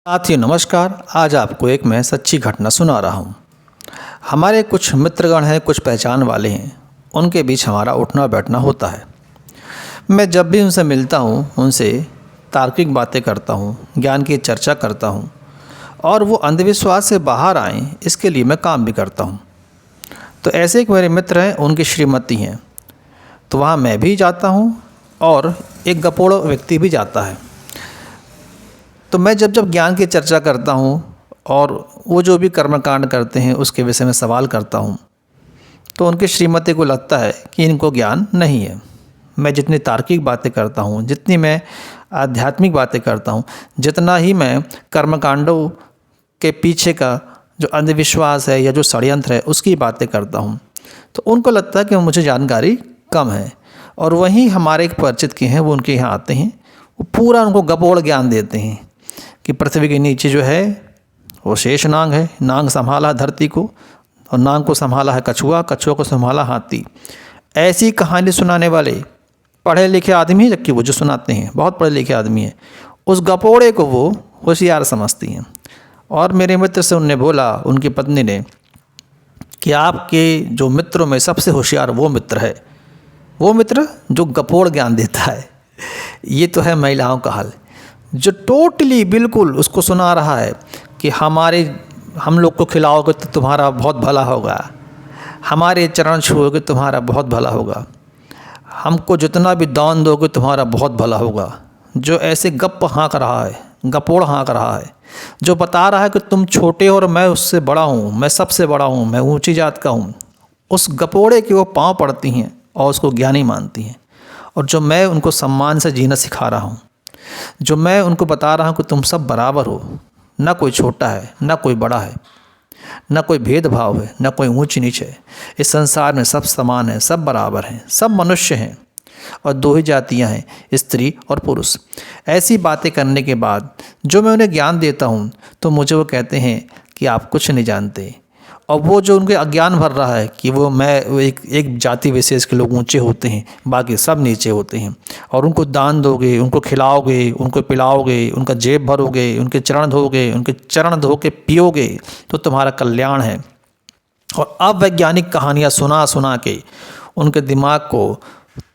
साथियों नमस्कार। आज आपको एक मैं सच्ची घटना सुना रहा हूँ। हमारे कुछ मित्रगण हैं, कुछ पहचान वाले हैं, उनके बीच हमारा उठना बैठना होता है। मैं जब भी उनसे मिलता हूँ, उनसे तार्किक बातें करता हूँ, ज्ञान की चर्चा करता हूँ और वो अंधविश्वास से बाहर आएँ, इसके लिए मैं काम भी करता हूँ। तो ऐसे एक मेरे मित्र हैं, उनकी श्रीमती हैं, तो वहाँ मैं भी जाता हूँ और एक गपोड़ व्यक्ति भी जाता है। तो मैं जब ज्ञान की चर्चा करता हूँ और वो जो भी कर्मकांड करते हैं उसके विषय में सवाल करता हूँ, तो उनकी श्रीमती को लगता है कि इनको ज्ञान नहीं है। मैं जितनी तार्किक बातें करता हूँ, जितनी मैं आध्यात्मिक बातें करता हूँ, जितना ही मैं कर्मकांडों के पीछे का जो अंधविश्वास है या जो षड्यंत्र है उसकी बातें करता हूँ, तो उनको लगता है कि मुझे जानकारी कम है। और वहीं हमारे एक परिचित के हैं, वो उनके यहाँ आते हैं, वो पूरा उनको गपोड़ ज्ञान देते हैं कि पृथ्वी के नीचे जो है वो शेष नाग है, नाग संभाला धरती को और नाग को संभाला है कछुआ, कछुआ को संभाला हाथी। ऐसी कहानी सुनाने वाले पढ़े लिखे आदमी हैं, जबकि वो जो सुनाते हैं बहुत पढ़े लिखे आदमी हैं, उस गपोड़े को वो होशियार समझती हैं। और मेरे मित्र से उनने बोला, उनकी पत्नी ने, कि आपके जो मित्रों में सबसे होशियार वो मित्र है, वो मित्र जो गपोड़ ज्ञान देता है। ये तो है महिलाओं का हाल, जो टोटली बिल्कुल उसको सुना रहा है कि हम लोग को खिलाओगे तो तुम्हारा बहुत भला होगा, हमारे चरण छुओगे तुम्हारा बहुत भला होगा, हमको जितना भी दान दोगे तुम्हारा बहुत भला होगा। जो ऐसे गप हाँक रहा है, गपोड़ हाँक रहा है, जो बता रहा है कि तुम छोटे और मैं उससे बड़ा हूँ, मैं सबसे बड़ा हूँ, मैं ऊंची जात का हूँ, उस गपोड़े के वो पाँव पड़ती हैं और उसको ज्ञानी मानती हैं। और जो मैं उनको सम्मान से जीना सिखा रहा हूँ, जो मैं उनको बता रहा हूँ कि तुम सब बराबर हो, ना कोई छोटा है ना कोई बड़ा है, ना कोई भेदभाव है ना कोई ऊंच नीच है, इस संसार में सब समान है, सब बराबर हैं, सब मनुष्य हैं और दो ही जातियां हैं, स्त्री और पुरुष। ऐसी बातें करने के बाद जो मैं उन्हें ज्ञान देता हूँ तो मुझे वो कहते हैं कि आप कुछ नहीं जानते। और वो जो उनके अज्ञान भर रहा है कि वो एक जाति विशेष के लोग ऊंचे होते हैं, बाकी सब नीचे होते हैं, और उनको दान दोगे, उनको खिलाओगे, उनको पिलाओगे, उनका जेब भरोगे, उनके चरण धोगे, उनके चरण धो के पियोगे तो तुम्हारा कल्याण है। और अवैज्ञानिक कहानियाँ सुना सुना के उनके दिमाग को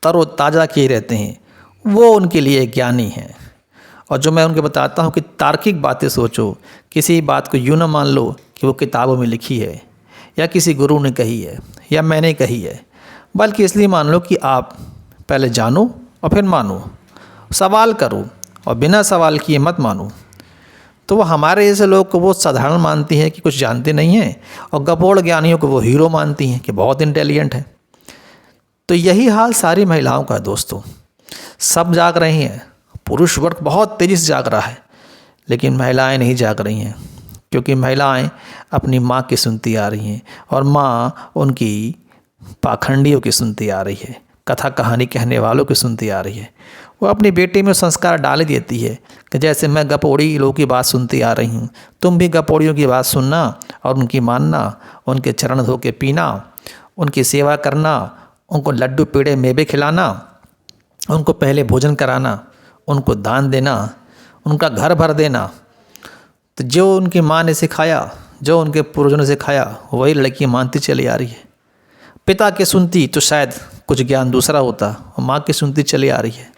तरोताज़ा किए रहते हैं, वो उनके लिए ज्ञानी हैं। और जो मैं उनको बताता हूँ कि तार्किक बातें सोचो, किसी बात को यूँ ना मान लो कि वो किताबों में लिखी है या किसी गुरु ने कही है या मैंने कही है, बल्कि इसलिए मान लो कि आप पहले जानो और फिर मानो, सवाल करो और बिना सवाल किए मत मानो। तो वो हमारे जैसे लोग को वो साधारण मानती हैं कि कुछ जानते नहीं हैं, और गपोड़ ज्ञानियों को वो हीरो मानती हैं कि बहुत इंटेलिजेंट है। तो यही हाल सारी महिलाओं का है दोस्तों। सब जाग रही हैं, पुरुष वर्ग बहुत तेज़ी से जाग रहा है, लेकिन महिलाएं नहीं जाग रही हैं, क्योंकि महिलाएं अपनी माँ की सुनती आ रही हैं और माँ उनकी पाखंडियों की सुनती आ रही है, कथा कहानी कहने वालों की सुनती आ रही है। वो अपनी बेटी में संस्कार डाल देती है कि जैसे मैं गपोड़ी लोगों की बात सुनती आ रही हूँ, तुम भी गपोड़ियों की बात सुनना और उनकी मानना, उनके चरण धो के पीना, उनकी सेवा करना, उनको लड्डू पेड़े मेवे खिलाना, उनको पहले भोजन कराना, उनको दान देना, उनका घर भर देना। तो जो उनकी माँ ने सिखाया, जो उनके पूर्वजों ने सिखाया, वही लड़की मानती चली आ रही है। पिता की सुनती तो शायद कुछ ज्ञान दूसरा होता, और माँ की सुनती चली आ रही है।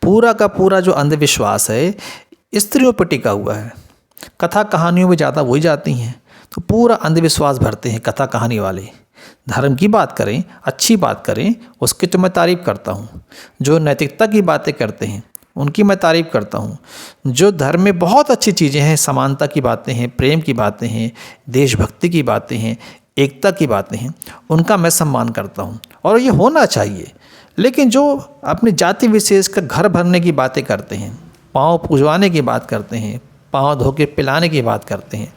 पूरा का पूरा जो अंधविश्वास है स्त्रियों पर टिका हुआ है। कथा कहानियों में ज़्यादा वही जाती हैं, तो पूरा अंधविश्वास भरते हैं कथा कहानी वाले। धर्म की बात करें, अच्छी बात करें, उसकी तो मैं तारीफ़ करता हूँ। जो नैतिकता की बातें करते हैं उनकी मैं तारीफ़ करता हूँ। जो धर्म में बहुत अच्छी चीज़ें हैं, समानता की बातें हैं, प्रेम की बातें हैं, देशभक्ति की बातें हैं, एकता की बातें हैं, उनका मैं सम्मान करता हूँ और ये होना चाहिए। लेकिन जो अपनी जाति विशेष का घर भरने की बातें करते हैं, पाँव पुजवाने की बात करते हैं, पाँव धो के पिलाने की बात करते हैं,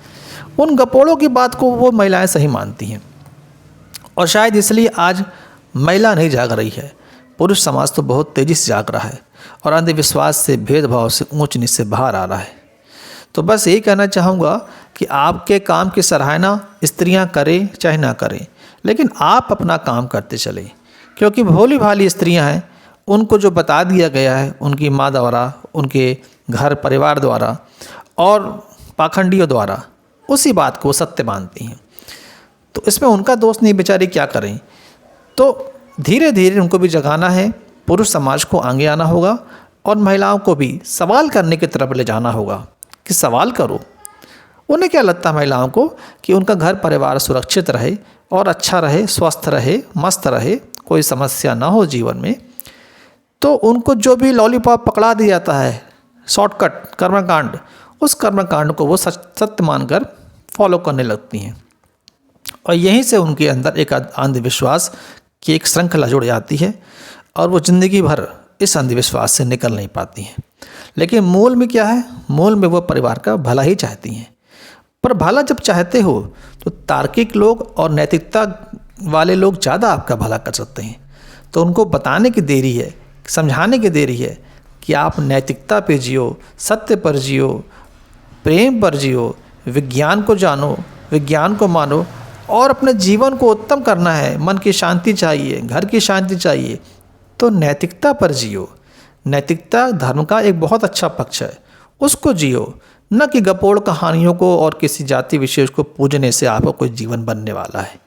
उन गपोड़ों की बात को वो महिलाएं सही मानती हैं। और शायद इसलिए आज महिला नहीं जाग रही है, पुरुष समाज तो बहुत तेज़ी से जाग रहा है और अंधविश्वास से, भेदभाव से, ऊंच नीच से बाहर आ रहा है। तो बस यही कहना चाहूँगा कि आपके काम की सराहना स्त्रियां करें चाहे ना करें, लेकिन आप अपना काम करते चलें, क्योंकि भोली भाली स्त्रियां हैं, उनको जो बता दिया गया है उनकी माँ द्वारा, उनके घर परिवार द्वारा, और पाखंडियों द्वारा उसी बात को सत्य मानती हैं। तो इसमें उनका दोष नहीं, बेचारी क्या करें। तो धीरे धीरे उनको भी जगाना है, पुरुष समाज को आगे आना होगा और महिलाओं को भी सवाल करने की तरफ ले जाना होगा कि सवाल करो। उन्हें क्या लगता है महिलाओं को कि उनका घर परिवार सुरक्षित रहे और अच्छा रहे, स्वस्थ रहे, मस्त रहे, कोई समस्या ना हो जीवन में। तो उनको जो भी लॉलीपॉप पकड़ा दिया जाता है, शॉर्टकट कर्मकांड, उस कर्मकांड को वो सत्य मानकर फॉलो करने लगती हैं और यहीं से उनके अंदर एक अंधविश्वास की एक श्रृंखला जुड़ जाती है और वो ज़िंदगी भर इस अंधविश्वास से निकल नहीं पाती हैं। लेकिन मूल में क्या है, मूल में वो परिवार का भला ही चाहती हैं। पर भला जब चाहते हो तो तार्किक लोग और नैतिकता वाले लोग ज़्यादा आपका भला कर सकते हैं। तो उनको बताने की देरी है, समझाने की देरी है कि आप नैतिकता पे जियो, सत्य पर जियो, प्रेम पर जियो, विज्ञान को जानो, विज्ञान को मानो और अपने जीवन को उत्तम करना है। मन की शांति चाहिए, घर की शांति चाहिए, तो नैतिकता पर जियो। नैतिकता धर्म का एक बहुत अच्छा पक्ष है, उसको जियो, न कि गपोड़ कहानियों को और किसी जाति विशेष को पूजने से आपको कोई जीवन बनने वाला है।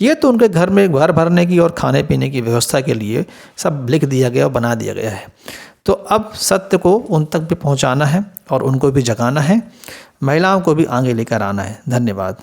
ये तो उनके घर में घर भरने की और खाने पीने की व्यवस्था के लिए सब लिख दिया गया और बना दिया गया है। तो अब सत्य को उन तक भी पहुंचाना है और उनको भी जगाना है, महिलाओं को भी आगे लेकर आना है। धन्यवाद।